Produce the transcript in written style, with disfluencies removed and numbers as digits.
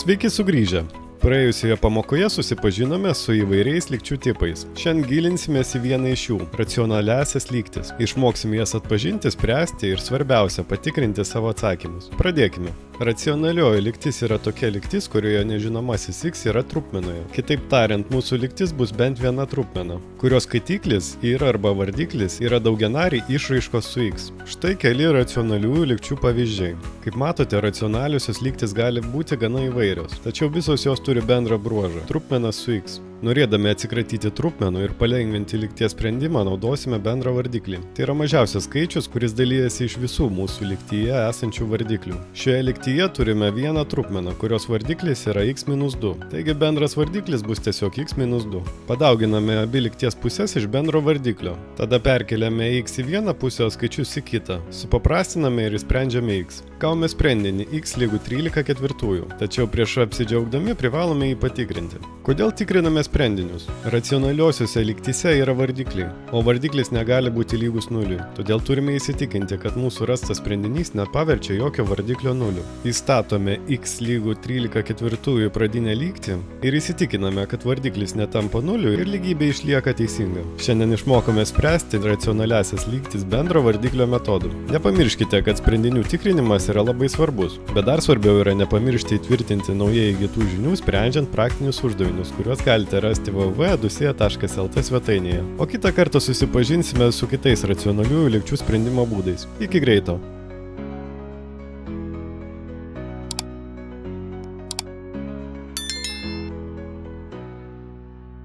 Sveiki sugrįžę! Praėjusioje pamokoje susipažinome su įvairiais lygčių tipais. Šiandien gilinsimės į vieną iš jų – racionaliąsias lygtis. Išmoksime jas atpažinti, spręsti ir svarbiausia – patikrinti savo atsakymus. Pradėkime. Racionalioji lygtis yra tokia lygtis, kurioje nežinomasis x yra trupmenoje. Kitaip tariant, mūsų lygtis bus bent viena trupmena, kurios skaitiklis yra arba vardiklis yra daugianariai išraiškos su x. Štai keli racionaliųjų lygčių pavyzdžiai. Kaip matote, racionaliosios lygtis gali būti gana įvairios, tačiau visos jos turi bendrą bruožą – trupmeną su x. Norėdami atsikratyti trupmenų ir palengvinti lygties sprendimą, naudosime bendrą vardiklį. Tai yra mažiausias skaičius, kuris dalyjasi iš visų mūsų lygtyje esančių vardiklių. Šioje lygtyje turime vieną trupmeną, kurios vardiklis yra x-2. Taigi bendras vardiklis bus tiesiog x-2. Padauginame abi lygties pusės iš bendro vardiklio. Tada perkeliame x į vieną pusę, o skaičius į kitą. Supaprastiname ir išsprendžiame x. Gavome sprendinį x lygu 13/4. Tačiau prieš apsidžiaugdami privalome jį patikrinti. Kodėl tikriname sprendinius? Racionaliosiuose lygtyse yra vardikliai, o vardiklis negali būti lygus nuliui. Todėl turime įsitikinti, kad mūsų rastas sprendinys nepaverčia jokio vardiklio nuliu. Įstatome x lygu 13/4 į pradinę lygtį ir įsitikiname, kad vardiklis netampa nuliu ir lygybė išlieka teisinga. Šiandien išmokome spręsti racionaliąsias lygtis bendro vardiklio metodu. Nepamirškite, kad sprendinių tikrinimas yra labai svarbus, bet dar svarbiau yra nepamiršti įtvirtinti naujai įgytų žinių sprendžiant praktinius uždavinius, kuriuos galite rasti www.edusia.lt svetainėje. O kitą kartą susipažinsime su kitais racionaliųjų lygčių sprendimo būdais. Iki greito!